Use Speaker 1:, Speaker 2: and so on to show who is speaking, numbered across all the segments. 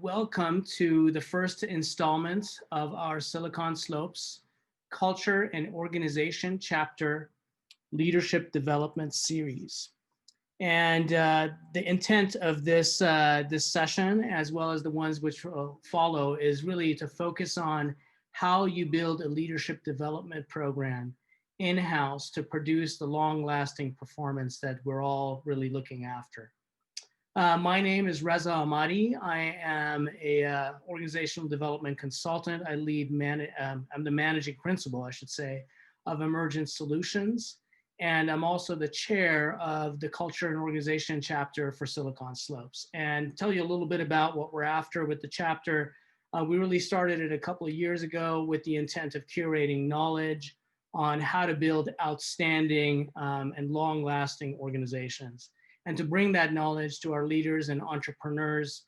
Speaker 1: Welcome to the first installment of our Silicon Slopes Culture and Organization Chapter Leadership Development Series. And the intent of this session, as well as the ones which will follow, is really to focus on how you build a leadership development program in-house to produce the long-lasting performance that we're all really looking after. My name is Reza Ahmadi. I am a organizational development consultant. I'm the managing principal, I should say, of Emergent Solutions. And I'm also the chair of the Culture and Organization chapter for Silicon Slopes. And tell you a little bit about what we're after with the chapter. We really started it a couple of years ago with the intent of curating knowledge on how to build outstanding and long-lasting organizations, and to bring that knowledge to our leaders and entrepreneurs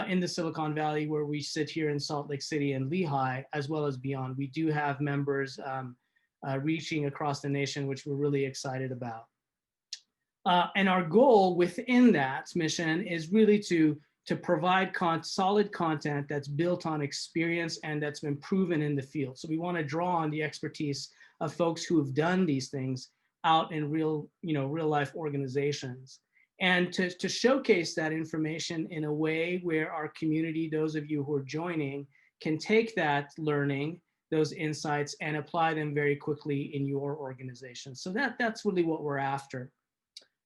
Speaker 1: in the Silicon Valley, where we sit here in Salt Lake City and Lehigh, as well as beyond. We do have members reaching across the nation, which we're really excited about. And our goal within that mission is really to provide solid content that's built on experience and that's been proven in the field. So we want to draw on the expertise of folks who have done these things out in real life organizations. And to showcase that information in a way where our community, those of you who are joining, can take that learning, those insights, and apply them very quickly in your organization. So that's really what we're after.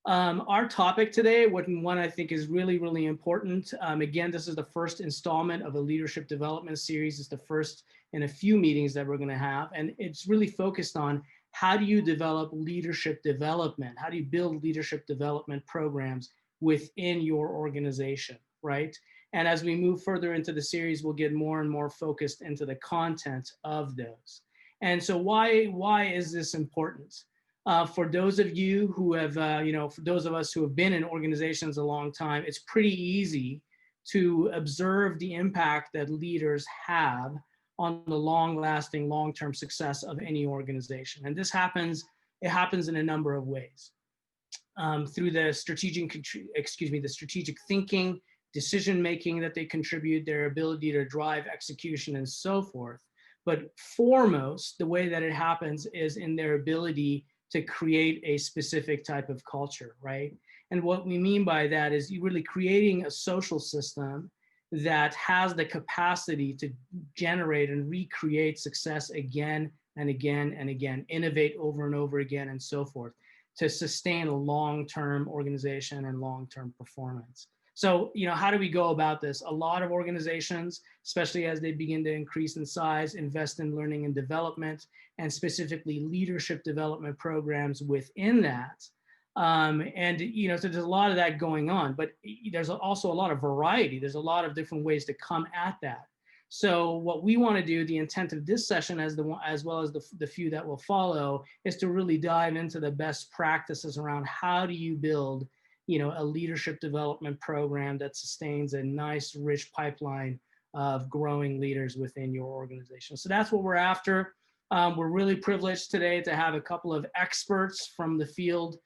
Speaker 1: Our topic today, one I think is really, really important. Again, this is the first installment of a leadership development series. It's the first in a few meetings that we're going to have. And it's really focused on how do you develop leadership development? How do you build leadership development programs within your organization, right? And as we move further into the series, we'll get more and more focused into the content of those. And so why is this important? For those of you who have, for those of us who have been in organizations a long time, it's pretty easy to observe the impact that leaders have on the long-lasting, long-term success of any organization. And this happens in a number of ways. Through the strategic thinking, decision-making that they contribute, their ability to drive execution and so forth. But foremost, the way that it happens is in their ability to create a specific type of culture, right? And what we mean by that is you really creating a social system that has the capacity to generate and recreate success again and again and again, innovate over and over again and so forth, to sustain a long-term organization and long-term performance. So, how do we go about this? A lot of organizations, especially as they begin to increase in size, invest in learning and development, and specifically leadership development programs within that. So there's a lot of that going on, but there's also a lot of variety. There's a lot of different ways to come at that. So what we want to do, the intent of this session, as well as the few that will follow, is to really dive into the best practices around how do you build, a leadership development program that sustains a nice, rich pipeline of growing leaders within your organization. So that's what we're after. We're really privileged today to have a couple of experts from the field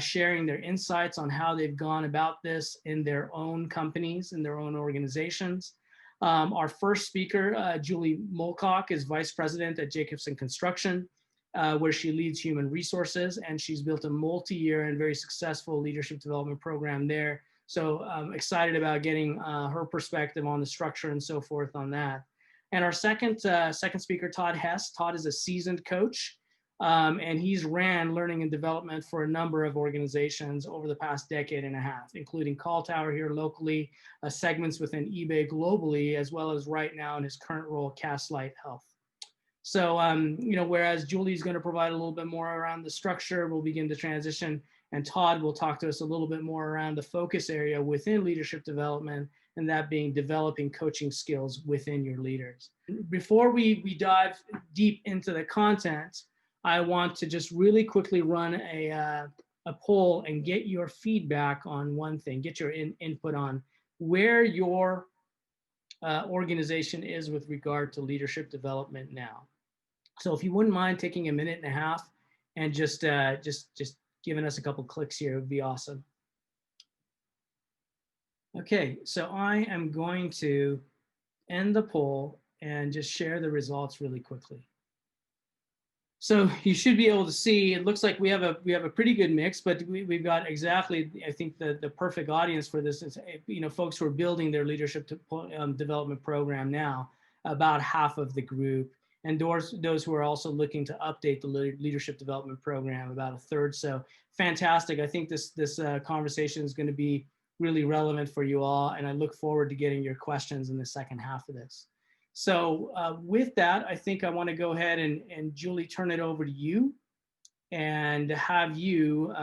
Speaker 1: sharing their insights on how they've gone about this in their own companies, in their own organizations. Our first speaker, Julie Mulcock, is Vice President at Jacobson Construction, where she leads human resources, and she's built a multi-year and very successful leadership development program there. So I'm excited about getting her perspective on the structure and so forth on that. And our second speaker, Todd Hess. Todd is a seasoned coach. And he's ran learning and development for a number of organizations over the past decade and a half, including Call Tower here locally, segments within eBay globally, as well as right now in his current role, Castlight Health. So, whereas Julie's going to provide a little bit more around the structure, we'll begin to transition, and Todd will talk to us a little bit more around the focus area within leadership development, and that being developing coaching skills within your leaders. Before we dive deep into the content, I want to just really quickly run a poll and get your feedback on one thing, get your input on where your organization is with regard to leadership development now. So if you wouldn't mind taking a minute and a half and just giving us a couple clicks here, it would be awesome. Okay, so I am going to end the poll and just share the results really quickly. So you should be able to see, it looks like we have a pretty good mix, but we've got exactly, I think the perfect audience for this is, folks who are building their leadership development program now, about half of the group, and those who are also looking to update the leadership development program, about a third. So fantastic. I think this conversation is going to be really relevant for you all, and I look forward to getting your questions in the second half of this. So with that, I think I want to go ahead and Julie, turn it over to you and have you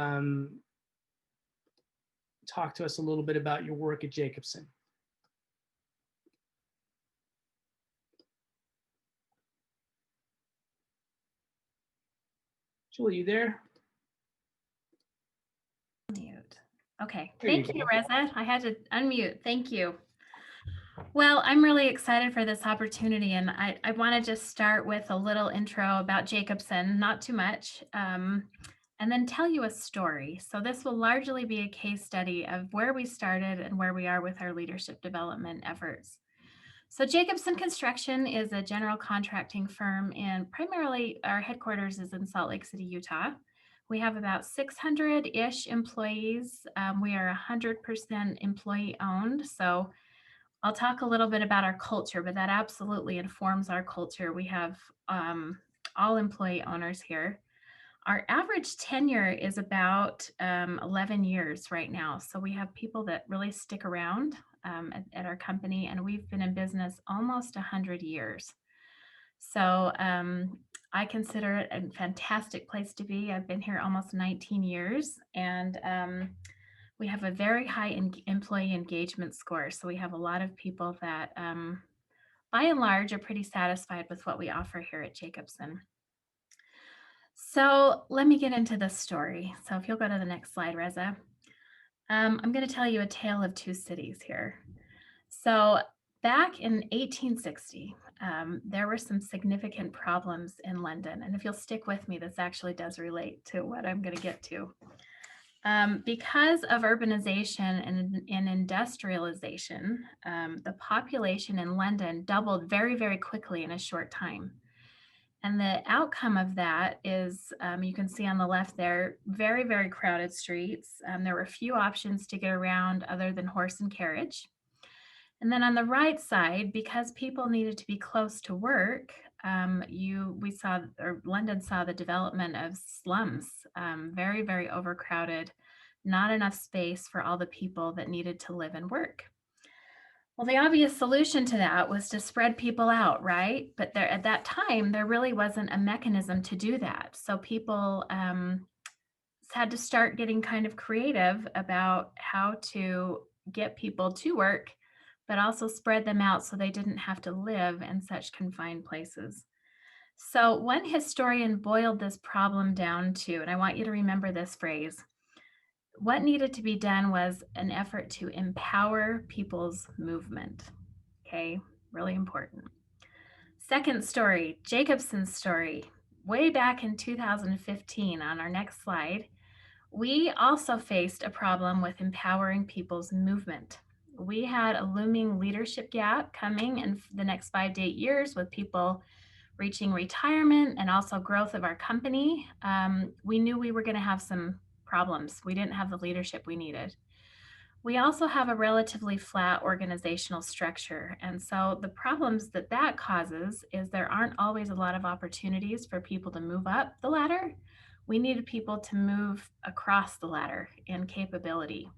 Speaker 1: talk to us a little bit about your work at Jacobson. Julie, you there?
Speaker 2: Mute. Okay, thank you, Reza. I had to unmute. Thank you. Well, I'm really excited for this opportunity, and I want to just start with a little intro about Jacobson, not too much, and then tell you a story. So this will largely be a case study of where we started and where we are with our leadership development efforts. So Jacobson Construction is a general contracting firm, and primarily our headquarters is in Salt Lake City, Utah. We have about 600-ish employees. We are 100% employee owned. So I'll talk a little bit about our culture, but that absolutely informs our culture. We have all employee owners here. Our average tenure is about 11 years right now. So we have people that really stick around at our company, and we've been in business almost 100 years. So I consider it a fantastic place to be. I've been here almost 19 years, and we have a very high employee engagement score. So we have a lot of people that, by and large, are pretty satisfied with what we offer here at Jacobson. So let me get into this story. So if you'll go to the next slide, Reza. I'm going to tell you a tale of two cities here. So back in 1860, there were some significant problems in London. And if you'll stick with me, this actually does relate to what I'm going to get to. Because of urbanization and industrialization, the population in London doubled very, very quickly in a short time. And the outcome of that is, you can see on the left there, very, very crowded streets. There were few options to get around other than horse and carriage. And then on the right side, because people needed to be close to work, London saw the development of slums, very, very overcrowded, not enough space for all the people that needed to live and work. Well, the obvious solution to that was to spread people out, right? But there, at that time, there really wasn't a mechanism to do that. So people had to start getting kind of creative about how to get people to work, but also spread them out so they didn't have to live in such confined places. So one historian boiled this problem down to, and I want you to remember this phrase, what needed to be done was an effort to empower people's movement. Okay, really important. Second story, Jacobson's story. Way back in 2015, on our next slide, we also faced a problem with empowering people's movement. We had a looming leadership gap coming in the next 5 to 8 years with people reaching retirement and also growth of our company. We knew we were going to have some problems. We didn't have the leadership we needed. We also have a relatively flat organizational structure. And so the problems that causes is there aren't always a lot of opportunities for people to move up the ladder. We needed people to move across the ladder in capability.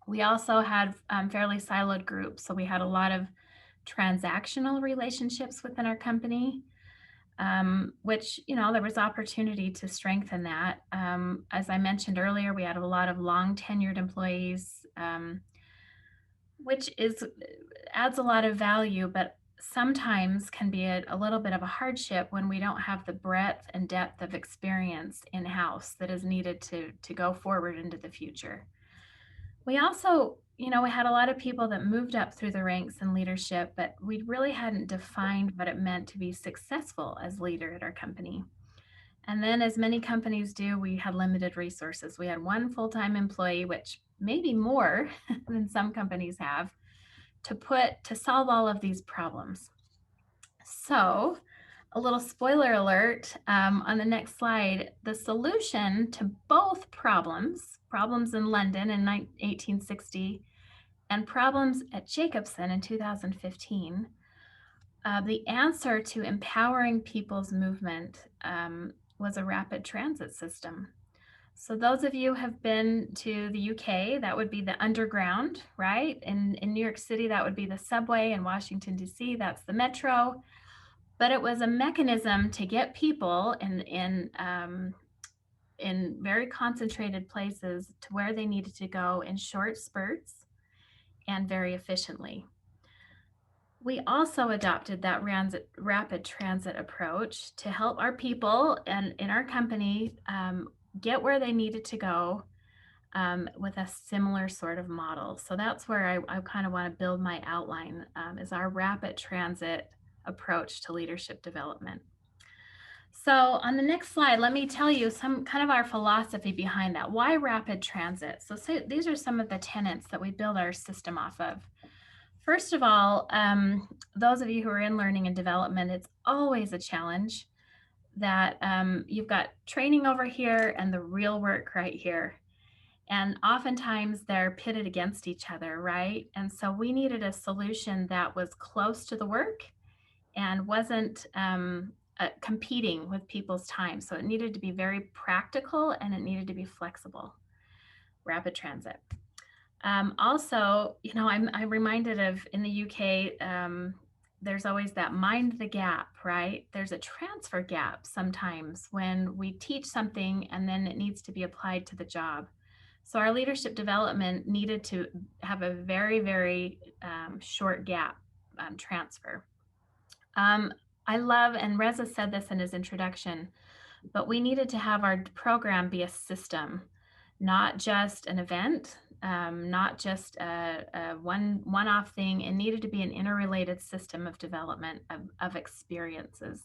Speaker 2: We also had fairly siloed groups. So we had a lot of transactional relationships within our company, which, there was opportunity to strengthen that. As I mentioned earlier, we had a lot of long tenured employees, which adds a lot of value, but sometimes can be a little bit of a hardship when we don't have the breadth and depth of experience in-house that is needed to go forward into the future. We also, we had a lot of people that moved up through the ranks in leadership, but we really hadn't defined what it meant to be successful as leader at our company. And then, as many companies do, we had limited resources. We had one full-time employee, which maybe more than some companies have, to solve all of these problems. So, a little spoiler alert on the next slide, the solution to both problems in London in 1860 and problems at Jacobson in 2015, the answer to empowering people's movement was a rapid transit system. So those of you who have been to the UK, that would be the underground, right? In New York City, that would be the subway. In Washington, D.C., that's the metro. But it was a mechanism to get people in very concentrated places to where they needed to go in short spurts and very efficiently. We also adopted that rapid transit approach to help our people and in our company get where they needed to go with a similar sort of model. So that's where I kind of want to build my outline is our rapid transit approach to leadership development. So on the next slide, let me tell you some kind of our philosophy behind that. Why rapid transit? So these are some of the tenets that we build our system off of. First of all, those of you who are in learning and development, it's always a challenge that you've got training over here and the real work right here. And oftentimes they're pitted against each other, right? And so we needed a solution that was close to the work and wasn't competing with people's time. So it needed to be very practical and it needed to be flexible. Rapid transit. Also, I'm reminded of in the UK, there's always that mind the gap, right? There's a transfer gap sometimes when we teach something and then it needs to be applied to the job. So our leadership development needed to have a very, very short gap transfer. I love, and Reza said this in his introduction, but we needed to have our program be a system, not just an event, not just a one-off thing. It needed to be an interrelated system of development of experiences.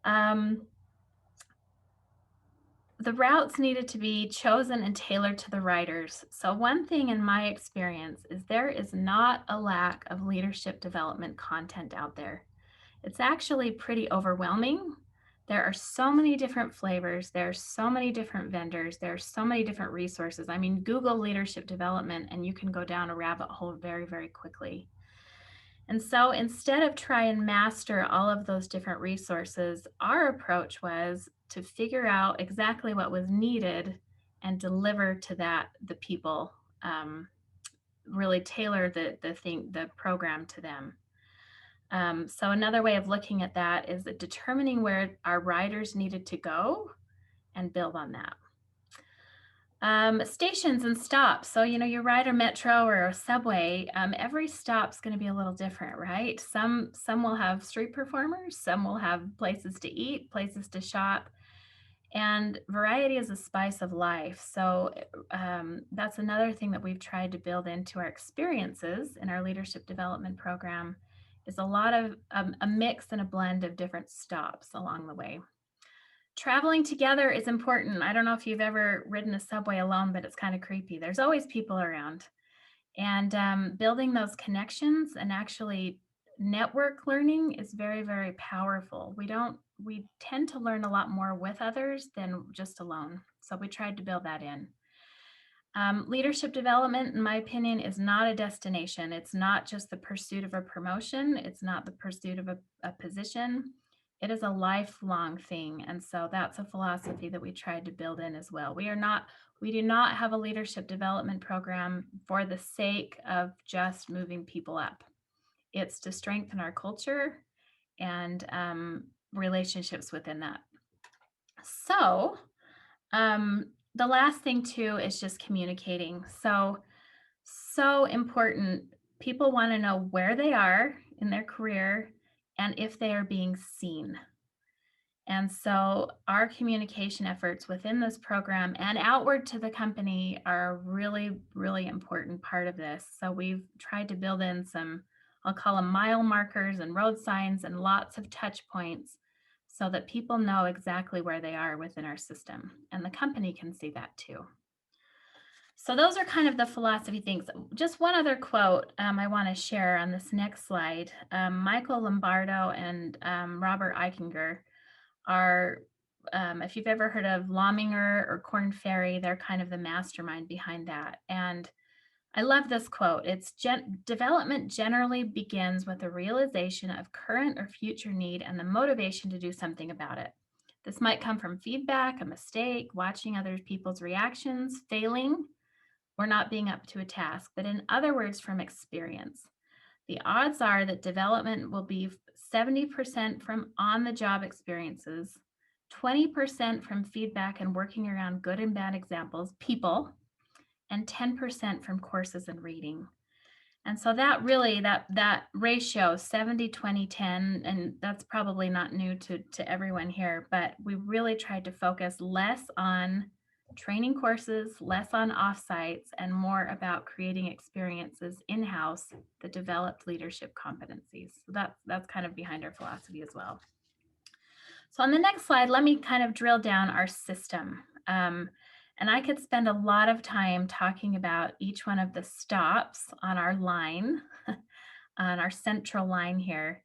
Speaker 2: The routes needed to be chosen and tailored to the riders. So one thing in my experience is there is not a lack of leadership development content out there. It's actually pretty overwhelming. There are so many different flavors. There are so many different vendors. There are so many different resources. I mean, Google leadership development and you can go down a rabbit hole very, very quickly. And so instead of try and master all of those different resources, our approach was to figure out exactly what was needed and deliver to the people, really tailor the program to them. So another way of looking at that is determining where our riders needed to go and build on that. Stations and stops. So, you ride a metro or a subway, every stop's going to be a little different, right? Some will have street performers, some will have places to eat, places to shop, and variety is a spice of life. So that's another thing that we've tried to build into our experiences in our leadership development program is a lot of a mix and a blend of different stops along the way. Traveling together is important. I don't know if you've ever ridden a subway alone, but it's kind of creepy. There's always people around. And building those connections and actually network learning is very, very powerful. We tend to learn a lot more with others than just alone. So we tried to build that in. Leadership development, in my opinion, is not a destination. It's not just the pursuit of a promotion. It's not the pursuit of a position. It is a lifelong thing. And so that's a philosophy that we tried to build in as well. We do not have a leadership development program for the sake of just moving people up. It's to strengthen our culture and relationships within that. So the last thing too is just communicating. So important. People want to know where they are in their career and if they are being seen. And so our communication efforts within this program and outward to the company are a really, really important part of this. So we've tried to build in some, I'll call them mile markers and road signs and lots of touch points so that people know exactly where they are within our system, and the company can see that too. So those are kind of the philosophy things. Just one other quote I want to share on this next slide. Michael Lombardo and Robert Eichinger are, if you've ever heard of Lominger or Korn Ferry, they're kind of the mastermind behind that. And I love this quote. It's development generally begins with a realization of current or future need and the motivation to do something about it. This might come from feedback, a mistake, watching other people's reactions, failing, or not being up to a task, but in other words, from experience. The odds are that development will be 70% from on the job experiences, 20% from feedback and working around good and bad examples, people, and 10% from courses and reading. And so that really, that ratio, 70, 20, 10, and that's probably not new to everyone here, but we really tried to focus less on training courses, less on offsites, and more about creating experiences in-house that developed leadership competencies. So that's kind of behind our philosophy as well. So on the next slide, let me kind of drill down our system. And I could spend a lot of time talking about each one of the stops on our line, on our central line here.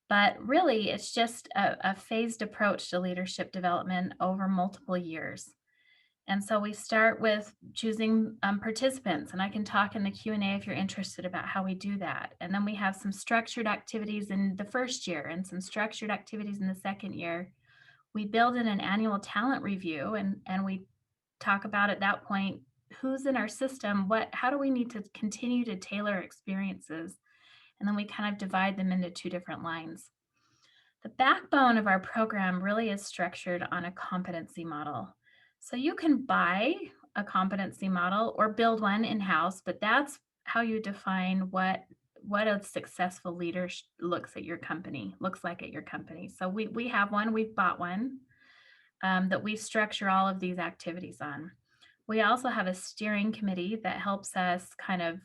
Speaker 2: But really, it's just a phased approach to leadership development over multiple years. And so we start with choosing participants, and I can talk in the Q&A if you're interested about how we do that. And then we have some structured activities in the first year and some structured activities in the second year. We build in an annual talent review, and we talk about at that point who's in our system, how do we need to continue to tailor experiences, and then we kind of divide them into two different lines. The backbone of our program really is structured on a competency model. So you can buy a competency model or build one in-house, but that's how you define what a successful leader looks like at your company. So we have one, we've bought one that we structure all of these activities on. We also have a steering committee that helps us kind of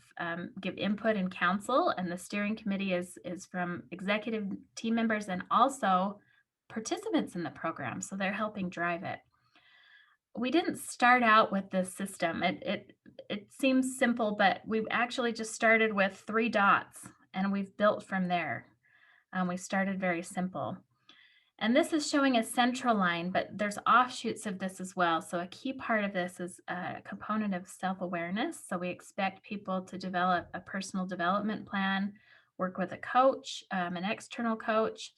Speaker 2: give input and counsel, and the steering committee is from executive team members and also participants in the program, so they're helping drive it. We didn't start out with this system. It seems simple, but we actually just started with 3 dots, and we've built from there. We started very simple. And this is showing a central line, but there's offshoots of this as well. So a key part of this is a component of self-awareness. So we expect people to develop a personal development plan, work with a coach, an external coach,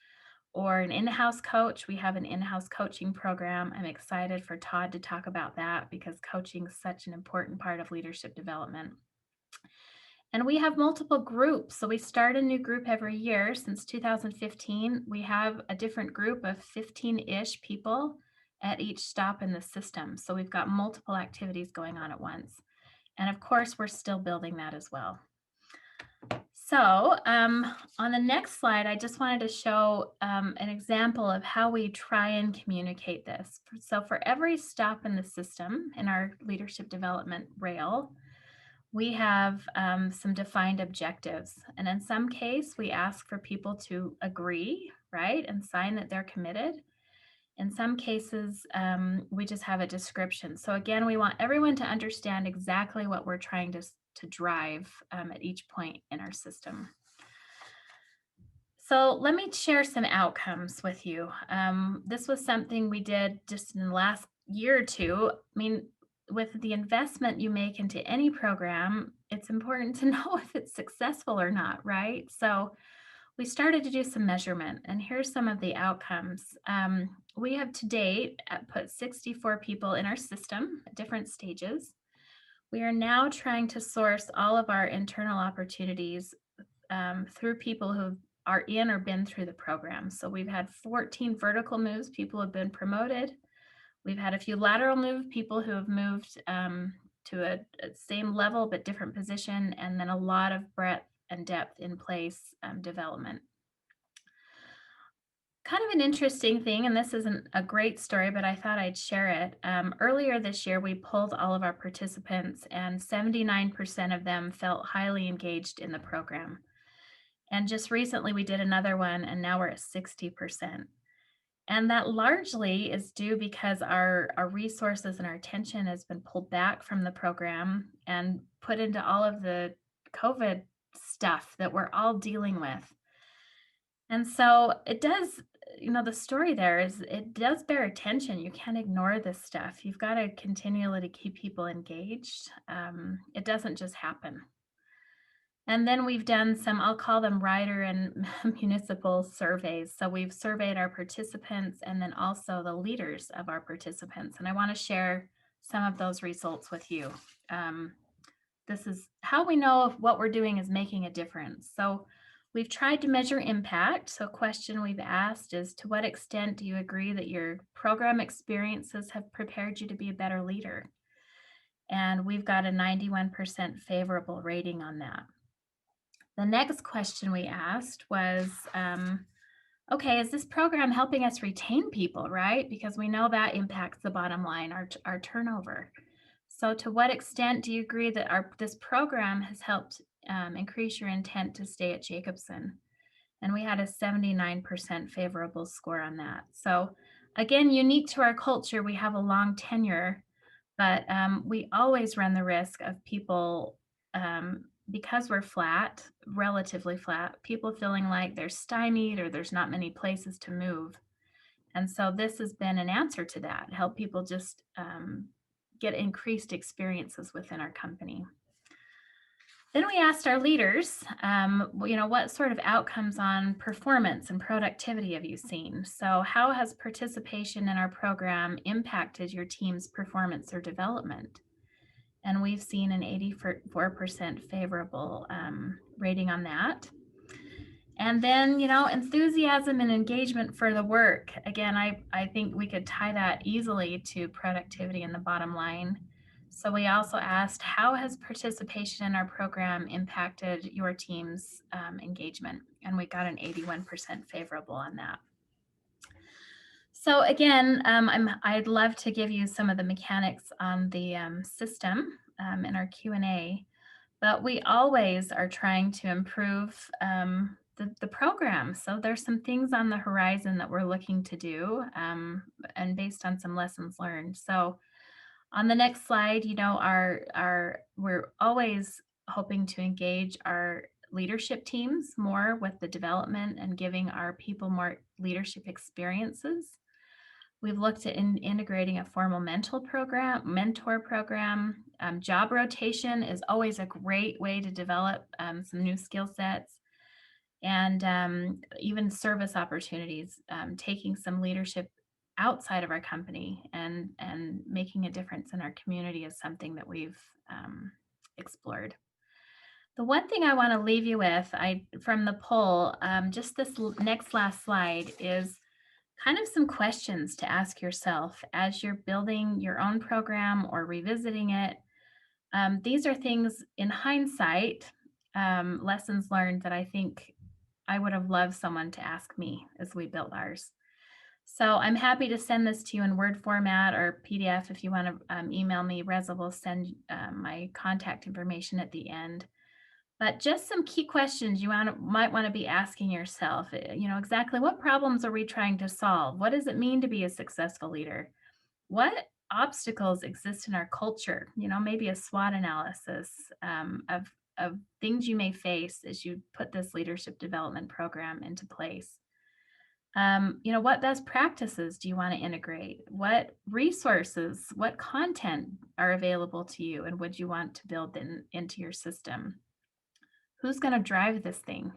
Speaker 2: or an in-house coach. We have an in-house coaching program. I'm excited for Todd to talk about that because coaching is such an important part of leadership development. And we have multiple groups. So we start a new group every year. Since 2015, we have a different group of 15-ish people at each stop in the system. So we've got multiple activities going on at once. And of course, we're still building that as well. So on the next slide, I just wanted to show an example of how we try and communicate this. So for every stop in the system in our leadership development rail, we have some defined objectives. And in some case, we ask for people to agree, right, and sign that they're committed. In some cases, we just have a description. So again, we want everyone to understand exactly what we're trying to drive at each point in our system. So let me share some outcomes with you. This was something we did just in the last year or two. I mean, with the investment you make into any program, it's important to know if it's successful or not, right? So we started to do some measurement, and here's some of the outcomes. We have to date put 64 people in our system at different stages. We are now trying to source all of our internal opportunities through people who are in or been through the program. So we've had 14 vertical moves, people have been promoted. We've had a few lateral move, people who have moved to a same level but different position, and then a lot of breadth and depth in place development. Kind of an interesting thing, and this isn't a great story, but I thought I'd share it. Earlier this year, we pulled all of our participants, and 79% of them felt highly engaged in the program. And just recently, we did another one, and now we're at 60%. And that largely is due because our resources and our attention has been pulled back from the program and put into all of the COVID stuff that we're all dealing with. And so it does, the story there is it does bear attention. You can't ignore this stuff. You've got to continually to keep people engaged. It doesn't just happen. And then we've done some, I'll call them rider and municipal surveys. So we've surveyed our participants and then also the leaders of our participants. And I want to share some of those results with you. Um, this is how we know if what we're doing is making a difference. So we've tried to measure impact. So a question we've asked is, to what extent do you agree that your program experiences have prepared you to be a better leader? And we've got a 91% favorable rating on that. The next question we asked was, okay, is this program helping us retain people, right? Because we know that impacts the bottom line, our turnover. So to what extent do you agree that this program has helped increase your intent to stay at Jacobson? And we had a 79% favorable score on that. So again, unique to our culture, we have a long tenure, but we always run the risk of people, because we're flat, relatively flat, people feeling like they're stymied or there's not many places to move. And so this has been an answer to that, help people just get increased experiences within our company. Then we asked our leaders, what sort of outcomes on performance and productivity have you seen? So how has participation in our program impacted your team's performance or development? And we've seen an 84% favorable rating on that. And then, enthusiasm and engagement for the work. Again, I think we could tie that easily to productivity and the bottom line. So we also asked, how has participation in our program impacted your team's engagement? And we got an 81% favorable on that. So again, I'd love to give you some of the mechanics on the system in our Q&A, but we always are trying to improve the program. So there's some things on the horizon that we're looking to do, and based on some lessons learned. So on the next slide, we're always hoping to engage our leadership teams more with the development and giving our people more leadership experiences. We've looked at integrating a formal mentor program. Job rotation is always a great way to develop some new skill sets, and even service opportunities, taking some leadership outside of our company and making a difference in our community is something that we've explored. The one thing I want to leave you with, from the poll, just this last slide, is kind of some questions to ask yourself as you're building your own program or revisiting it. These are things in hindsight, lessons learned that I think I would have loved someone to ask me as we built ours. So I'm happy to send this to you in Word format or PDF. If you want to email me, Reza will send my contact information at the end. But just some key questions you might want to be asking yourself. Exactly what problems are we trying to solve? What does it mean to be a successful leader? What obstacles exist in our culture? Maybe a SWOT analysis of things you may face as you put this leadership development program into place. What best practices do you want to integrate? What resources, what content are available to you and would you want to build into your system? Who's going to drive this thing?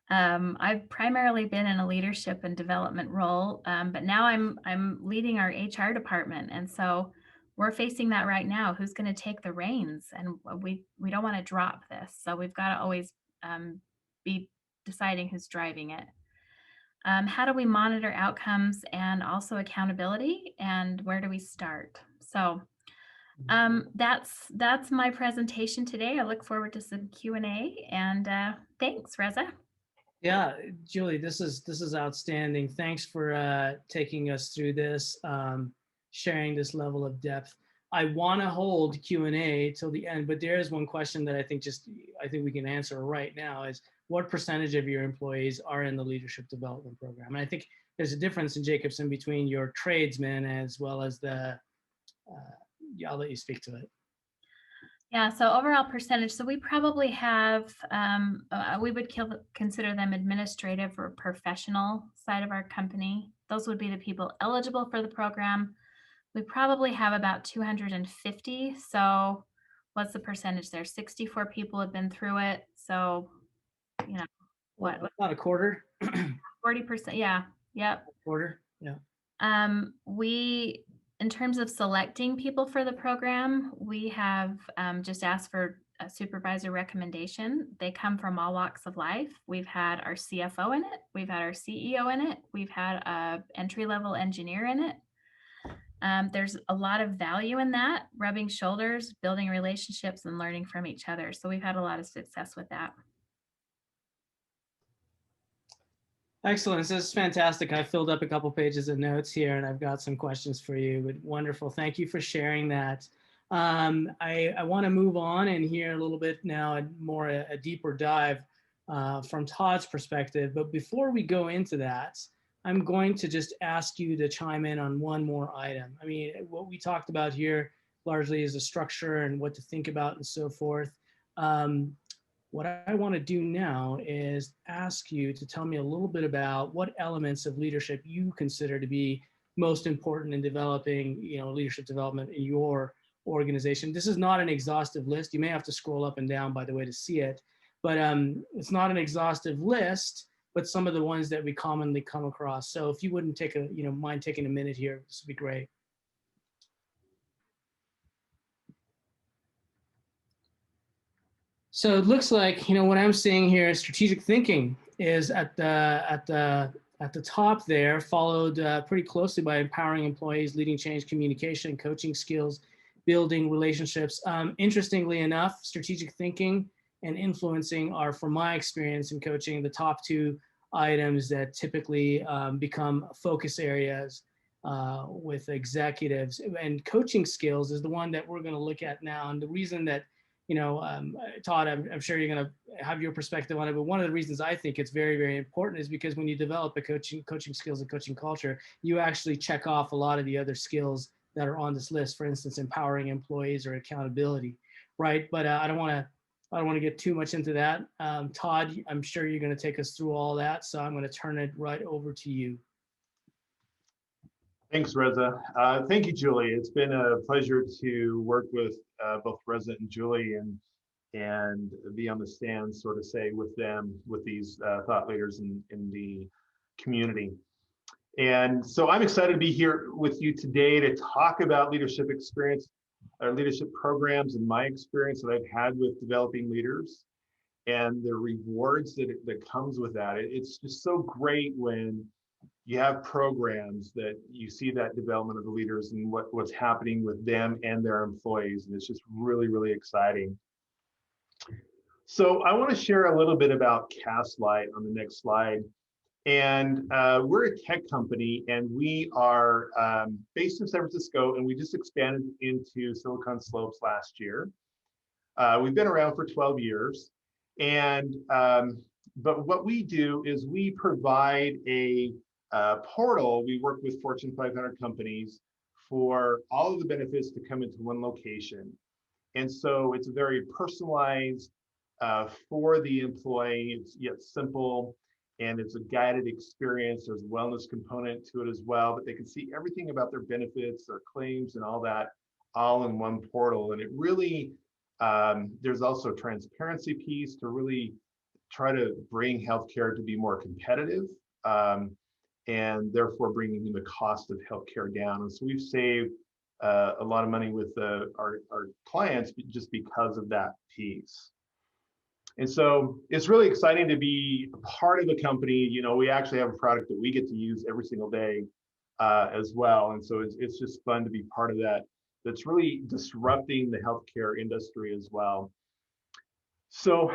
Speaker 2: I've primarily been in a leadership and development role, but now I'm leading our HR department, and so we're facing that right now. Who's going to take the reins? And we don't want to drop this, so we've got to always be deciding who's driving it. How do we monitor outcomes and also accountability? And where do we start? So that's my presentation today. I look forward to some Q&A, and thanks, Reza.
Speaker 1: Yeah, Julie, this is outstanding. Thanks for taking us through this, sharing this level of depth. I want to hold Q&A till the end, but there is one question that I think we can answer right now is, what percentage of your employees are in the leadership development program? And I think there's a difference in Jacobson between your tradesmen as well as the, I'll let you speak to it.
Speaker 2: Yeah, so overall percentage, so we probably have, we would consider them administrative or professional side of our company. Those would be the people eligible for the program. We probably have about 250. So what's the percentage there? 64 people have been through it. So, you know, what,
Speaker 1: About a quarter.
Speaker 2: 40%? Yeah. Yep.
Speaker 1: Quarter. Yeah.
Speaker 2: We, in terms of selecting people for the program, we have just asked for a supervisor recommendation. They come from all walks of life. We've had our CFO in it. We've had our CEO in it. We've had a entry-level engineer in it. There's a lot of value in that, rubbing shoulders, building relationships, and learning from each other. So we've had a lot of success with that.
Speaker 1: Excellent. This is fantastic. I filled up a couple pages of notes here, and I've got some questions for you. But wonderful. Thank you for sharing that. I want to move on and hear a little bit now, a deeper dive from Todd's perspective. But before we go into that, I'm going to just ask you to chime in on one more item. I mean, what we talked about here largely is the structure and what to think about and so forth. What I want to do now is ask you to tell me a little bit about what elements of leadership you consider to be most important in developing, leadership development in your organization. This is not an exhaustive list. You may have to scroll up and down, by the way, to see it, but it's not an exhaustive list, but some of the ones that we commonly come across. So if you wouldn't mind taking a minute here, this would be great. So it looks like, what I'm seeing here is strategic thinking is at the top there, followed pretty closely by empowering employees, leading change, communication, coaching skills, building relationships. Interestingly enough, strategic thinking and influencing are, from my experience in coaching, the top two items that typically become focus areas with executives. And coaching skills is the one that we're going to look at now. And the reason that Todd, I'm sure you're going to have your perspective on it, but one of the reasons I think it's very, very important is because when you develop a coaching skills and coaching culture, you actually check off a lot of the other skills that are on this list. For instance, empowering employees or accountability, right? But I don't want to get too much into that. Todd, I'm sure you're going to take us through all that, so I'm going to turn it right over to you.
Speaker 3: Thanks, Reza. Thank you, Julie. It's been a pleasure to work with both Reza and Julie and be on the stand, sort of say, with them, with these thought leaders in the community. And so I'm excited to be here with you today to talk about leadership experience, or leadership programs, and my experience that I've had with developing leaders and the rewards that comes with that. It's just so great when you have programs that you see that development of the leaders and what's happening with them and their employees. And it's just really, really exciting. So I want to share a little bit about Castlight on the next slide. And we're a tech company, and we are based in San Francisco, and we just expanded into Silicon Slopes last year. We've been around for 12 years. And but what we do is we provide a portal. We work with Fortune 500 companies for all of the benefits to come into one location. And so it's very personalized for the employee. It's yet simple, and it's a guided experience. There's a wellness component to it as well, but they can see everything about their benefits, their claims, and all that all in one portal. And it really, there's also a transparency piece to really try to bring healthcare to be more competitive. And therefore bringing the cost of healthcare down. And so we've saved a lot of money with our clients just because of that piece. And so it's really exciting to be a part of a company. We actually have a product that we get to use every single day as well. And so it's just fun to be part of that. That's really disrupting the healthcare industry as well. So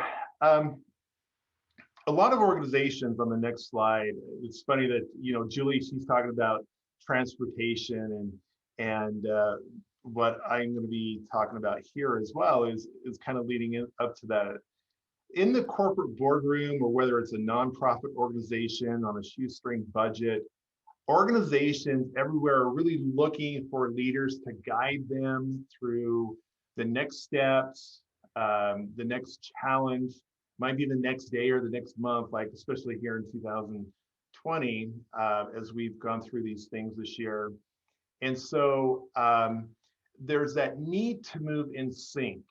Speaker 3: a lot of organizations, on the next slide, it's funny that, Julie, she's talking about transportation, and what I'm going to be talking about here as well is kind of leading up to that. In the corporate boardroom, or whether it's a nonprofit organization on a shoestring budget, Organizations everywhere are really looking for leaders to guide them through the next steps, the next challenge, might be the next day or the next month, like especially here in 2020, as we've gone through these things this year. And so there's that need to move in sync.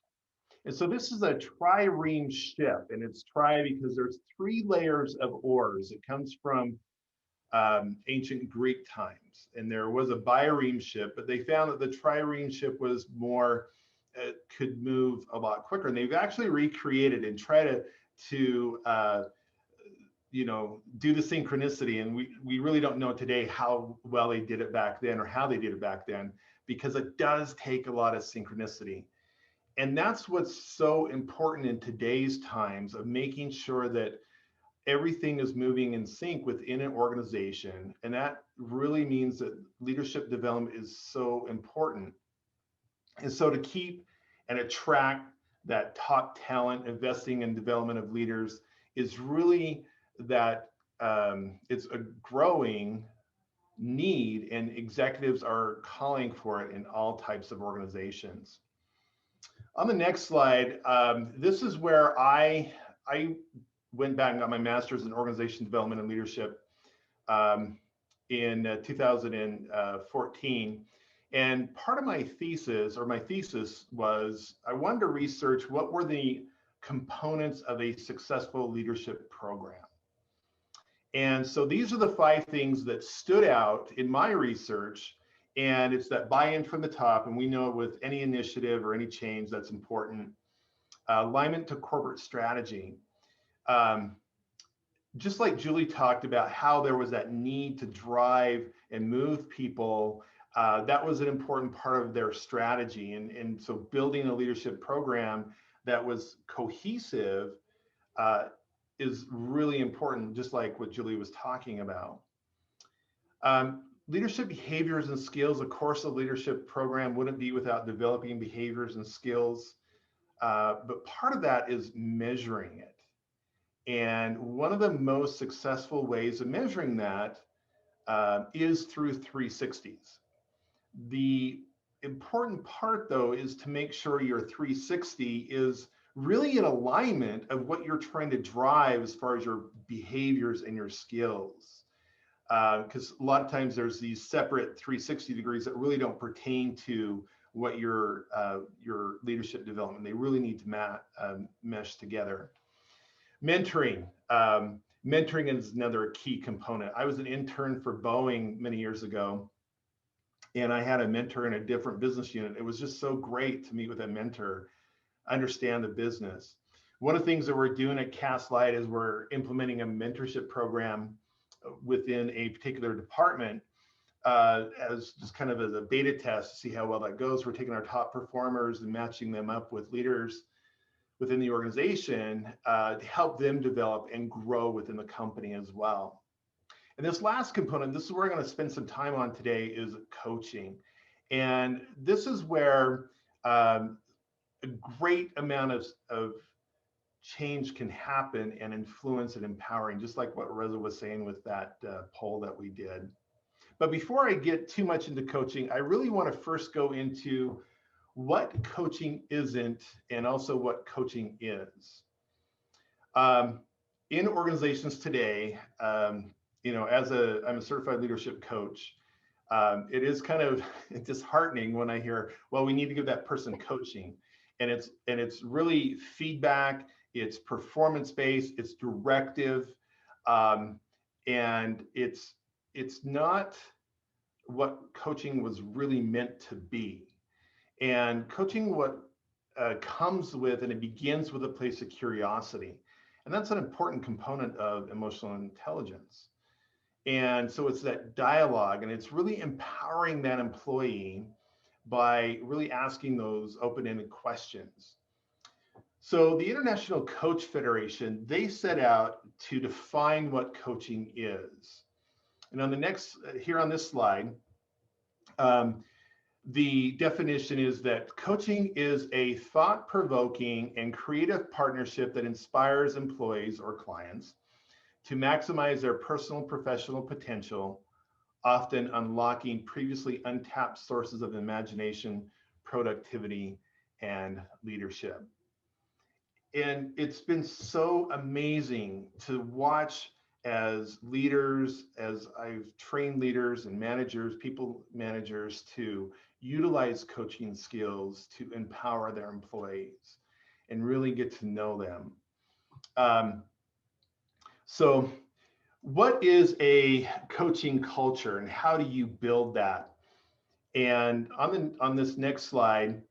Speaker 3: And so this is a trireme ship, and it's tri because there's 3 layers of oars. It comes from ancient Greek times, and there was a bireme ship, but they found that the trireme ship was more, could move a lot quicker. And they've actually recreated and try to you know, do the synchronicity. And we really don't know today how well they did it back then or how they did it back then, because it does take a lot of synchronicity. And that's what's so important in today's times, of making sure that everything is moving in sync within an organization. And that really means that leadership development is so important. And so to keep and attract that top talent, investing in development of leaders is really that it's a growing need, and executives are calling for it in all types of organizations. On the next slide, this is where I went back and got my master's in organization development and leadership in 2014. And part of my thesis was I wanted to research what were the components of a successful leadership program. And so these are the 5 things that stood out in my research. And it's that buy-in from the top. And we know with any initiative or any change, that's important. Alignment to corporate strategy. Just like Julie talked about how there was that need to drive and move people, that was an important part of their strategy. And so building a leadership program that was cohesive is really important, just like what Julie was talking about. Leadership behaviors and skills. Of course, a leadership program wouldn't be without developing behaviors and skills, but part of that is measuring it. And one of the most successful ways of measuring that is through 360s. The important part, though, is to make sure your 360 is really in alignment of what you're trying to drive as far as your behaviors and your skills. Because a lot of times there's these separate 360 degrees that really don't pertain to what your leadership development. They really need to mesh together. Mentoring. Mentoring is another key component. I was an intern for Boeing many years ago, and I had a mentor in a different business unit. It was just so great to meet with a mentor, understand the business. One of the things that we're doing at Castlight is we're implementing a mentorship program within a particular department as just kind of as a beta test to see how well that goes. We're taking our top performers and matching them up with leaders within the organization to help them develop and grow within the company as well. And this last component, this is where I'm going to spend some time on today, is coaching. And this is where a great amount of change can happen and influence and empowering, just like what Reza was saying with that poll that we did. But before I get too much into coaching, I really want to first go into what coaching isn't and also what coaching is. In organizations today, you know, I'm a certified leadership coach, it is kind of disheartening when I hear, well, we need to give that person coaching. And it's really feedback, it's performance-based, it's directive, and it's not what coaching was really meant to be. And coaching comes with, and it begins with a place of curiosity. And that's an important component of emotional intelligence. And so it's that dialogue, and it's really empowering that employee by really asking those open-ended questions. So the International Coach Federation, they set out to define what coaching is. And on the next, here on this slide, the definition is that coaching is a thought-provoking and creative partnership that inspires employees or clients to maximize their personal and professional potential, often unlocking previously untapped sources of imagination, productivity, and leadership. And it's been so amazing to watch as leaders, as I've trained leaders and managers, people managers, to utilize coaching skills to empower their employees and really get to know them. So what is a coaching culture and how do you build that? And on this next slide,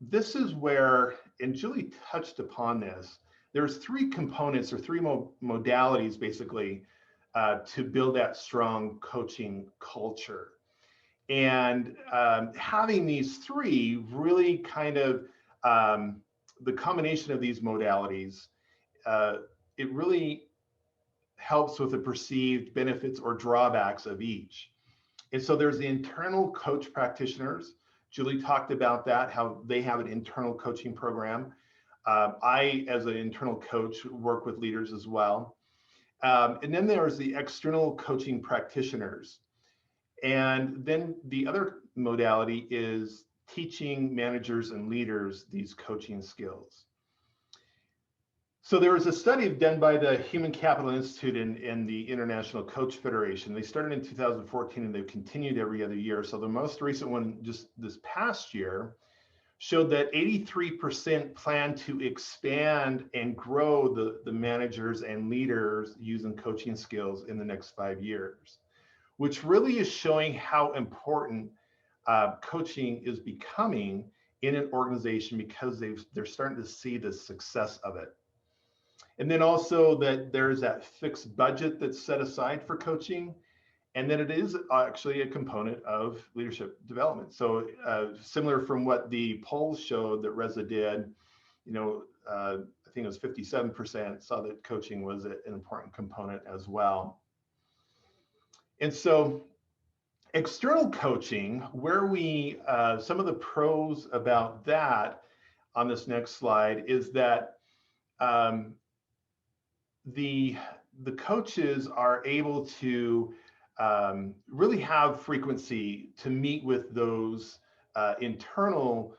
Speaker 3: this is where, and Julie touched upon this, there's three components or three modalities basically to build that strong coaching culture. And having these three really kind of, the combination of these modalities, it really helps with the perceived benefits or drawbacks of each. And so there's the internal coach practitioners. Julie talked about that, how they have an internal coaching program. I, as an internal coach, work with leaders as well. And then there's the external coaching practitioners. And then the other modality is teaching managers and leaders these coaching skills. So there was a study done by the Human Capital Institute and the International Coach Federation. They started in 2014 and they've continued every other year. So the most recent one just this past year showed that 83% plan to expand and grow the managers and leaders using coaching skills in the next 5 years, which really is showing how important coaching is becoming in an organization because they're starting to see the success of it. And then also that there's that fixed budget that's set aside for coaching, and then it is actually a component of leadership development. So similar from what the polls showed that Reza did, I think it was 57% saw that coaching was an important component as well. And so external coaching, where we, some of the pros about that on this next slide is that the coaches are able to really have frequency to meet with those internal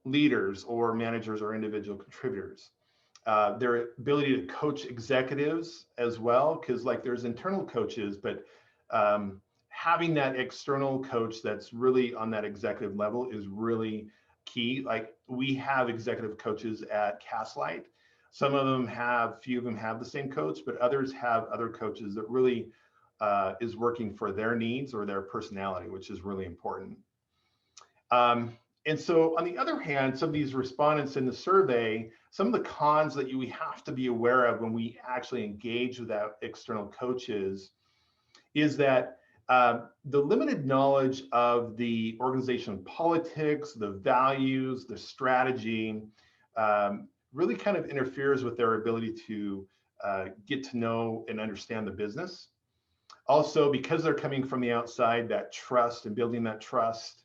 Speaker 3: leaders or managers or individual contributors. Their ability to coach executives as well, because like there's internal coaches, but having that external coach that's really on that executive level is really key. Like we have executive coaches at Castlight. Some of them few of them have the same coach, but others have other coaches that really is working for their needs or their personality, which is really important. And so on the other hand, some of these respondents in the survey, some of the cons that we have to be aware of when we actually engage with that external coaches is that the limited knowledge of the organizational politics, the values, the strategy, really kind of interferes with their ability to get to know and understand the business. Also, because they're coming from the outside, that trust and building that trust,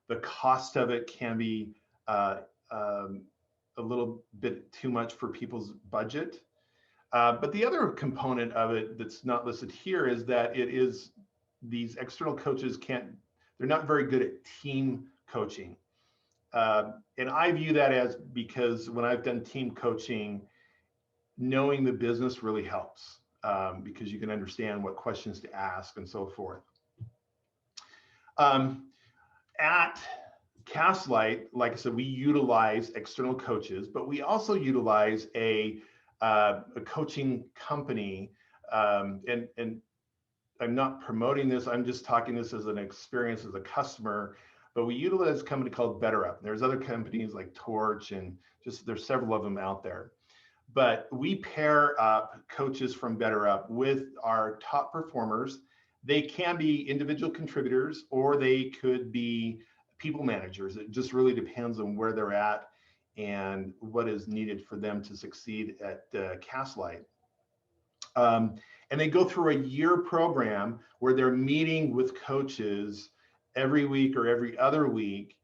Speaker 3: the cost of it can be a little bit too much for people's budget. But the other component of it that's not listed here is that these external coaches they're not very good at team coaching. And I view that as because when I've done team coaching, knowing the business really helps because you can understand what questions to ask and so forth. At Castlight, like I said, we utilize external coaches, but we also utilize a coaching company. And I'm not promoting this, I'm just talking this as an experience as a customer, but we utilize a company called BetterUp. There's other companies like Torch and there's several of them out there. But we pair up coaches from BetterUp with our top performers. They can be individual contributors or they could be people managers. It just really depends on where they're at and what is needed for them to succeed at Castlight. And they go through a year program where they're meeting with coaches every week or every other week,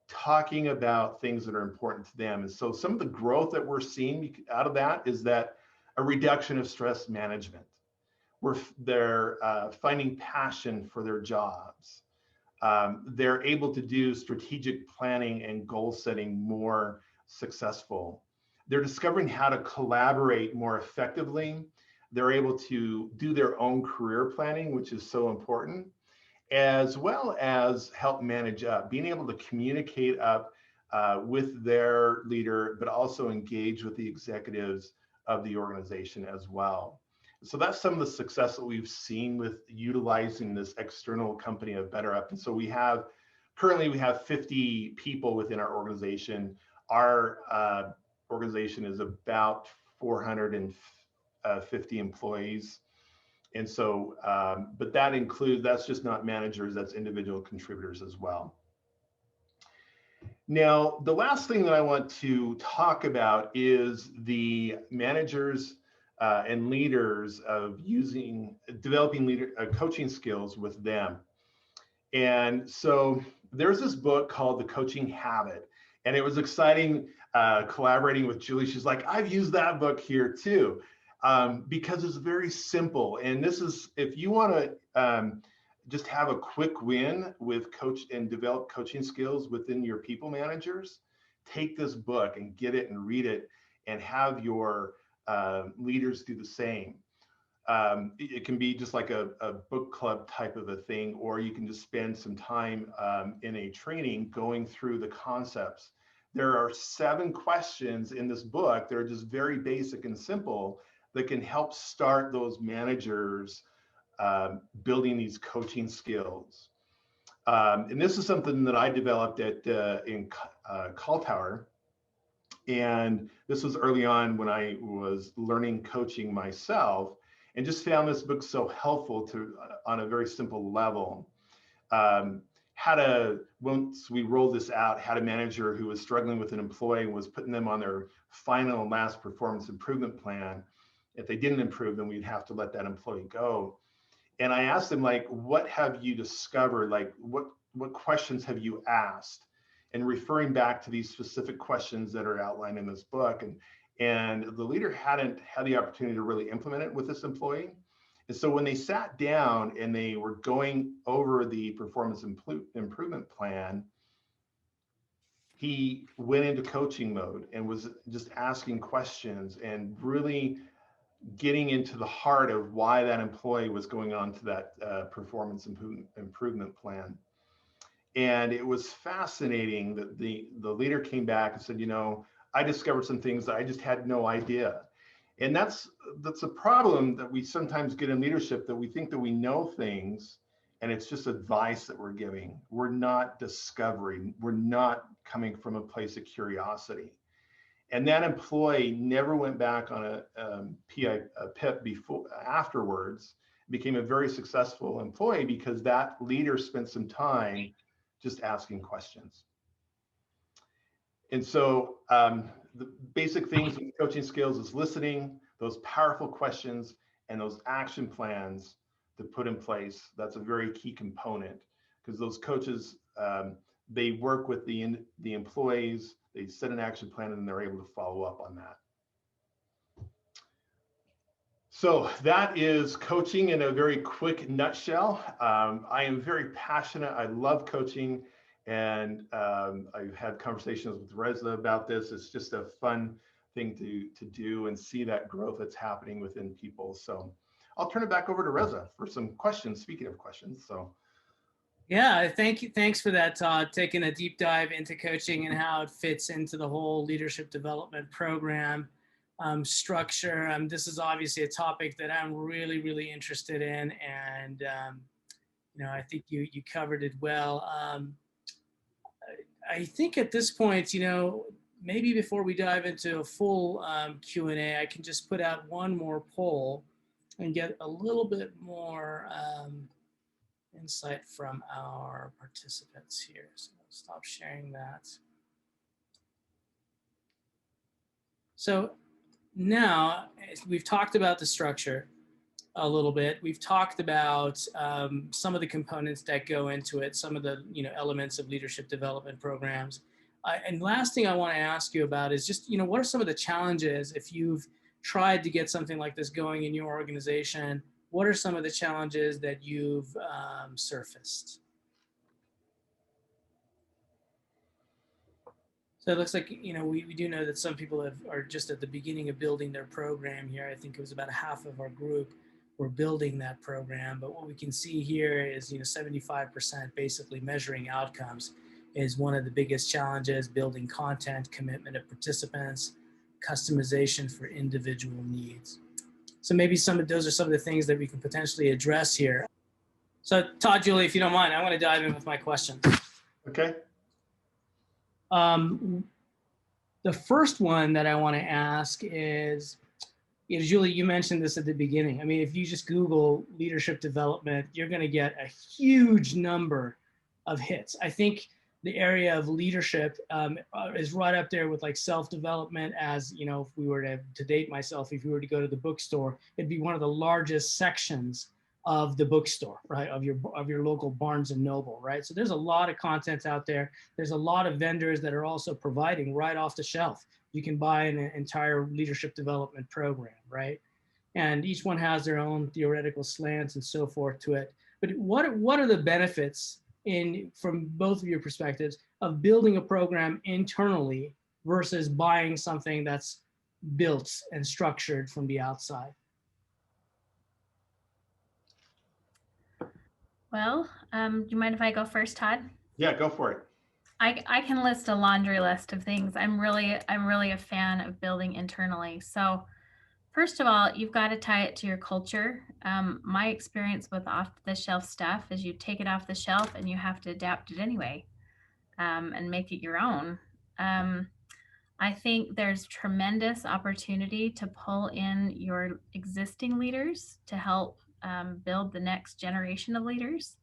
Speaker 3: talking about things that are important to them. And so some of the growth that we're seeing out of that is that a reduction of stress management. they're finding passion for their jobs. They're able to do strategic planning and goal setting more successful. They're discovering how to collaborate more effectively. They're able to do their own career planning, which is so important, as well as help manage up, being able to communicate up with their leader, but also engage with the executives of the organization as well. So that's some of the success that we've seen with utilizing this external company of BetterUp. And so currently we have 50 people within our organization. Our organization is about 450 employees. And so, but that's just not managers, that's individual contributors as well. Now, the last thing that I want to talk about is the managers and leaders of developing coaching skills with them. And so there's this book called The Coaching Habit, and it was exciting collaborating with Julie. She's like, I've used that book here too, because it's very simple. And this is, if you want to just have a quick win with coach and develop coaching skills within your people managers, take this book and get it and read it and have your leaders do the same. It can be just like a book club type of a thing, or you can just spend some time in a training going through the concepts. There are 7 questions in this book. They're just very basic and simple that can help start those managers building these coaching skills. And this is something that I developed in Call Tower. And this was early on when I was learning coaching myself, and just found this book so helpful on a very simple level. Once we rolled this out, had a manager who was struggling with an employee and was putting them on their final and last performance improvement plan. If they didn't improve, then we'd have to let that employee go. And I asked them, like, what have you discovered? Like, what questions have you asked? And referring back to these specific questions that are outlined in this book. And the leader hadn't had the opportunity to really implement it with this employee. And so when they sat down and they were going over the performance improvement plan, he went into coaching mode and was just asking questions and really getting into the heart of why that employee was going on to that performance improvement plan. And it was fascinating that the leader came back and said, you know, I discovered some things that I just had no idea. And that's a problem that we sometimes get in leadership, that we think that we know things and it's just advice that we're giving. We're not discovering, we're not coming from a place of curiosity. And that employee never went back on a PIP afterwards, became a very successful employee because that leader spent some time just asking questions. And so the basic things with coaching skills is listening, those powerful questions, and those action plans to put in place. That's a very key component, because those coaches, they work with the employees, they set an action plan, and they're able to follow up on that. So that is coaching in a very quick nutshell. I am very passionate. I love coaching. And I've had conversations with Reza about this. It's just a fun thing to do and see that growth that's happening within people. So I'll turn it back over to Reza for some questions, speaking of questions. So
Speaker 1: yeah, thank you. Thanks for that, Todd, taking a deep dive into coaching and how it fits into the whole leadership development program structure. This is obviously a topic that I'm really, really interested in. And, you know, I think you covered it well. I think at this point, you know, maybe before we dive into a full Q&A, I can just put out one more poll and get a little bit more insight from our participants here. So I'll stop sharing that. So now we've talked about the structure a little bit. We've talked about some of the components that go into it, some of the elements of leadership development programs. And last thing I want to ask you about is just, what are some of the challenges if you've tried to get something like this going in your organization? what are some of the challenges that you've surfaced? So it looks like, we do know that some people are just at the beginning of building their program here. I think it was about a half of our group were building that program. But what we can see here is, 75% basically measuring outcomes is one of the biggest challenges, building content, commitment of participants, customization for individual needs. So maybe those are some of the things that we can potentially address here. So Todd, Julie, if you don't mind, I want to dive in with my questions.
Speaker 3: Okay.
Speaker 1: The first one that I want to ask is, Julie, you mentioned this at the beginning. I mean, if you just Google leadership development, you're going to get a huge number of hits. I think the area of leadership is right up there with like self-development as, if we were to date myself, if you were to go to the bookstore, it'd be one of the largest sections of the bookstore, right? Of your local Barnes and Noble, right? So there's a lot of content out there. There's a lot of vendors that are also providing right off the shelf. You can buy an entire leadership development program, right? And each one has their own theoretical slants and so forth to it. But what are the benefits from both of your perspectives of building a program internally versus buying something that's built and structured from the outside?
Speaker 2: Well, do you mind if I go first, Todd?
Speaker 3: Yeah, go for it.
Speaker 2: I can list a laundry list of things. I'm really a fan of building internally. So first of all, you've got to tie it to your culture. My experience with off-the-shelf stuff is you take it off the shelf and you have to adapt it anyway, and make it your own. I think there's tremendous opportunity to pull in your existing leaders to help build the next generation of leaders.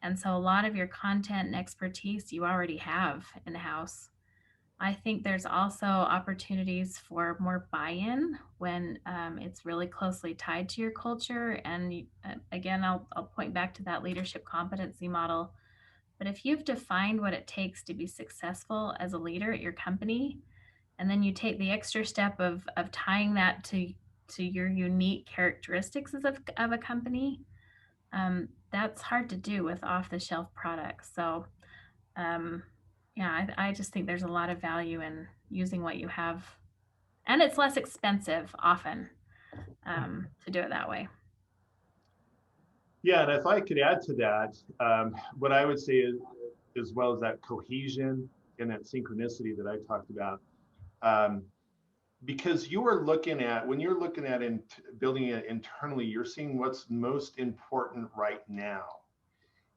Speaker 2: And so a lot of your content and expertise you already have in-house. I think there's also opportunities for more buy-in when it's really closely tied to your culture. And again, I'll point back to that leadership competency model. But if you've defined what it takes to be successful as a leader at your company, and then you take the extra step of tying that to your unique characteristics of a company, that's hard to do with off-the-shelf products. So yeah, I just think there's a lot of value in using what you have, and it's less expensive often to do it that way.
Speaker 3: Yeah, and if I could add to that, what I would say is, as well as that cohesion and that synchronicity that I talked about, because you are looking at, when you're looking at building it internally, you're seeing what's most important right now.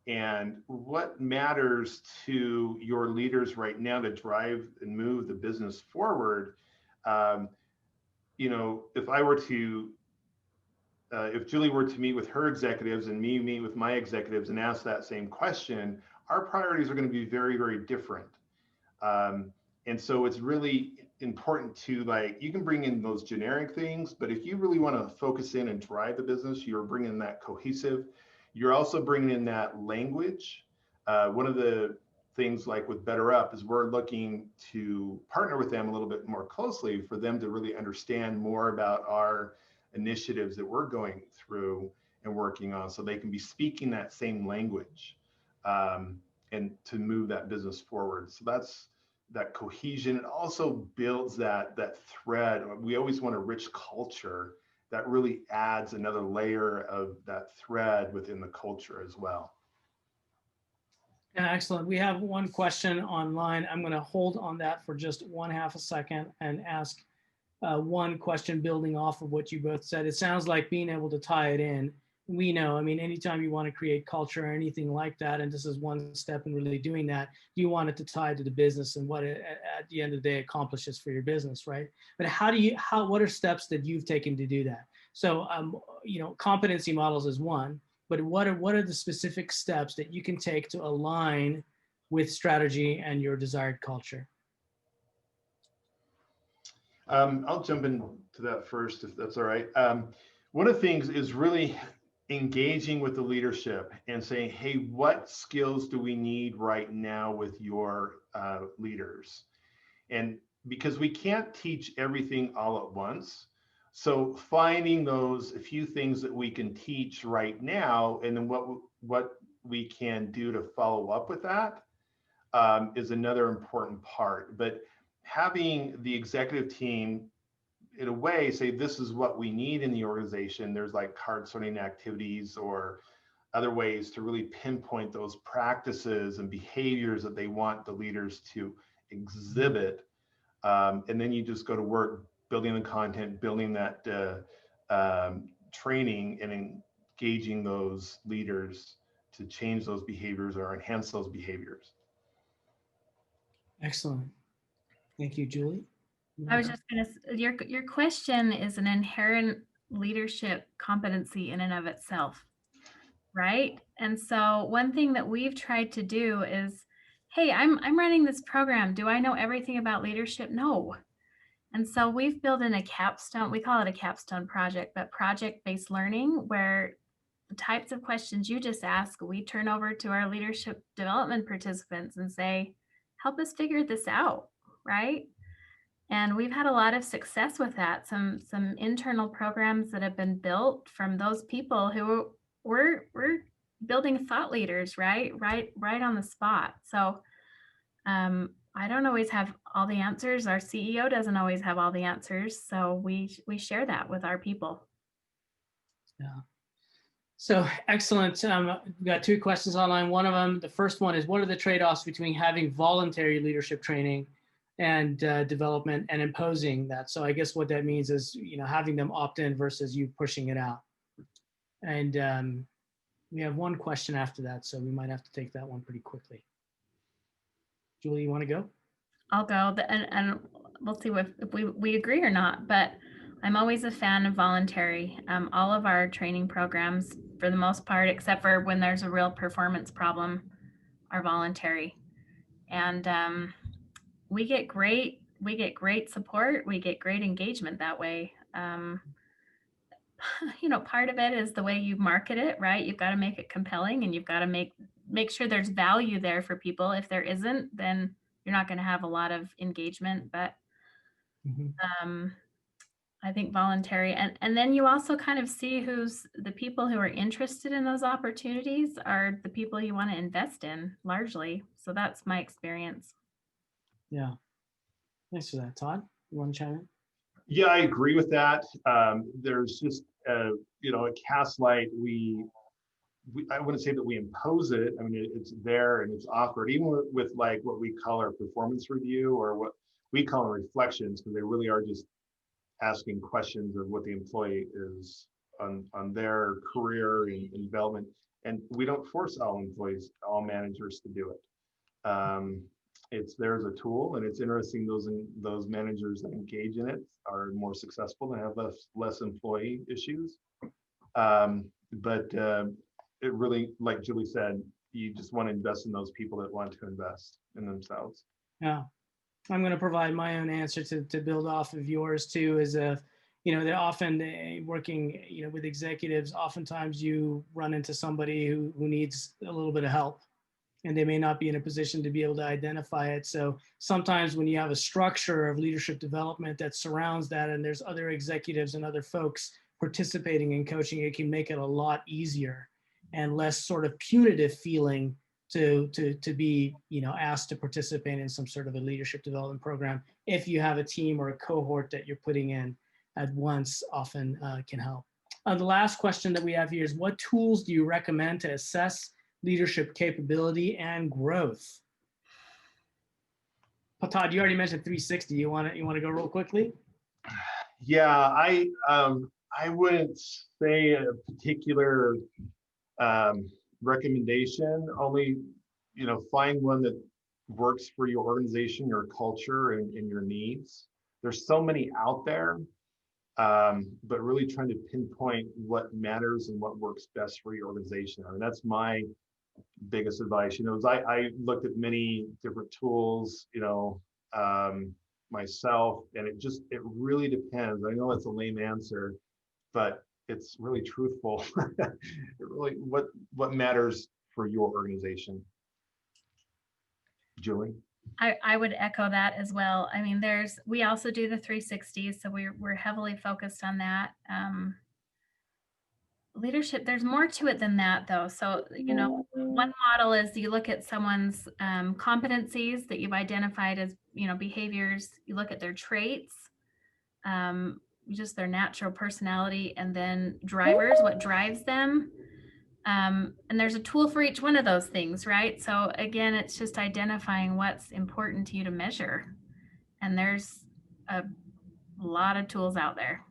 Speaker 3: And what matters to your leaders right now to drive and move the business forward. If I were to, if Julie were to meet with her executives and me meet with my executives and ask that same question, our priorities are going to be very, very different. And so it's really important to, like, you can bring in those generic things, but if you really want to focus in and drive the business, you're bringing that cohesive. You're also bringing in that language. One of the things, like with Better Up, is we're looking to partner with them a little bit more closely for them to really understand more about our initiatives that we're going through and working on, so they can be speaking that same language, and to move that business forward. So that's that cohesion. It also builds that thread. We always want a rich culture that really adds another layer of that thread within the culture as well.
Speaker 1: Yeah, excellent. We have one question online. I'm going to hold on that for just 1/2 a second and ask one question building off of what you both said. It sounds like being able to tie it in. We know, I mean, anytime you want to create culture or anything like that, and this is one step in really doing that, you want it to tie to the business and what it, at the end of the day, accomplishes for your business, right? But what are steps that you've taken to do that? So, competency models is one, but what are the specific steps that you can take to align with strategy and your desired culture?
Speaker 3: I'll jump into that first, if that's all right. One of the things is really engaging with the leadership and saying, hey, what skills do we need right now with your leaders? And because we can't teach everything all at once. So finding those few things that we can teach right now, and then what we can do to follow up with that is another important part. But having the executive team, in a way, say this is what we need in the organization. There's like card sorting activities or other ways to really pinpoint those practices and behaviors that they want the leaders to exhibit. And then you just go to work building the content, building that training, and engaging those leaders to change those behaviors or enhance those behaviors.
Speaker 1: Excellent. Thank you, Julie.
Speaker 2: I was just going to, your question is an inherent leadership competency in and of itself, right? And so one thing that we've tried to do is, hey, I'm running this program. Do I know everything about leadership? No. And so we've built in a capstone, we call it a capstone project, but project-based learning, where the types of questions you just asked, we turn over to our leadership development participants and say, help us figure this out, right? And we've had a lot of success with that. Some internal programs that have been built from those people who were building thought leaders, right on the spot. So I don't always have all the answers. Our CEO doesn't always have all the answers. So we share that with our people.
Speaker 1: Yeah. So excellent. We've got 2 questions online. One of them, the first one is, what are the trade-offs between having voluntary leadership training and development and imposing that? So I guess what that means is, having them opt in versus you pushing it out. And we have one question after that, so we might have to take that one pretty quickly. Julie, you want to go?
Speaker 2: I'll go, and we'll see if we agree or not, but I'm always a fan of voluntary. All of our training programs, for the most part, except for when there's a real performance problem, are voluntary. And we get great support. We get great engagement that way. Part of it is the way you market it, right? You've got to make it compelling, and you've got to make sure there's value there for people. If there isn't, then you're not going to have a lot of engagement. But I think voluntary, and then you also kind of see who's the people who are interested in those opportunities are the people you want to invest in largely. So that's my experience.
Speaker 3: Yeah.
Speaker 1: Thanks for that. Todd, you want to chime in?
Speaker 3: Yeah, I agree with that. There's just, at Castlight, I wouldn't say that we impose it. I mean, it's there and it's offered, even with like what we call our performance review, or what we call reflections, because they really are just asking questions of what the employee is on their career and development. And we don't force all employees, all managers to do it. It's there as a tool, and it's interesting those managers that engage in it are more successful and have less employee issues. But it really, like Julie said, you just want to invest in those people that want to invest in themselves.
Speaker 1: Yeah. I'm going to provide my own answer to build off of yours too. Is they're often working, with executives. Oftentimes you run into somebody who needs a little bit of help, and they may not be in a position to be able to identify it. So sometimes when you have a structure of leadership development that surrounds that, and there's other executives and other folks participating in coaching, it can make it a lot easier and less sort of punitive feeling to be, asked to participate in some sort of a leadership development program. If you have a team or a cohort that you're putting in at once, often can help. The last question that we have here is, what tools do you recommend to assess leadership capability and growth? Todd, you already mentioned 360. You want to go real quickly?
Speaker 3: Yeah, I wouldn't say a particular recommendation. Only, find one that works for your organization, your culture, and your needs. There's so many out there, but really trying to pinpoint what matters and what works best for your organization. I mean, that's my biggest advice. I looked at many different tools, myself, and it really depends. I know it's a lame answer, but it's really truthful. It really, what matters for your organization. Julie?
Speaker 2: I would echo that as well. I mean, we also do the 360s, so we're heavily focused on that. Leadership, there's more to it than that, though. So, one model is you look at someone's competencies that you've identified as, behaviors. You look at their traits, just their natural personality, and then drivers, what drives them. And there's a tool for each one of those things, right? So again, it's just identifying what's important to you to measure. And there's a lot of tools out there.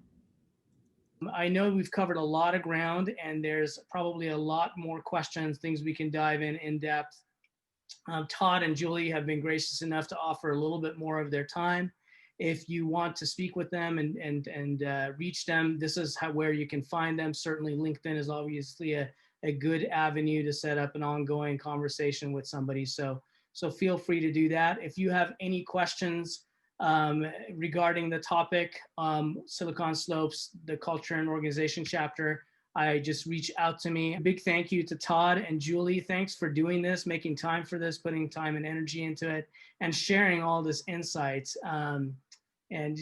Speaker 1: I know we've covered a lot of ground, and there's probably a lot more questions, things we can dive in depth. Todd and Julie have been gracious enough to offer a little bit more of their time. If you want to speak with them and reach them, this is where you can find them. Certainly LinkedIn is obviously a good avenue to set up an ongoing conversation with somebody. So feel free to do that. If you have any questions regarding the topic, Silicon Slopes, the culture and organization chapter, I just reach out to me. A big thank you to Todd and Julie. Thanks for doing this, making time for this, putting time and energy into it, and sharing all this insights. And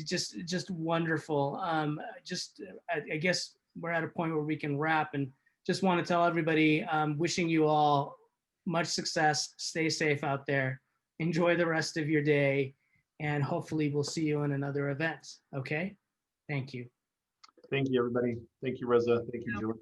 Speaker 1: just wonderful. I guess we're at a point where we can wrap, and just want to tell everybody, wishing you all much success. Stay safe out there. Enjoy the rest of your day, and hopefully we'll see you in another event. Okay? Thank you.
Speaker 3: Thank you, everybody. Thank you, Rosa. Thank you, Julie.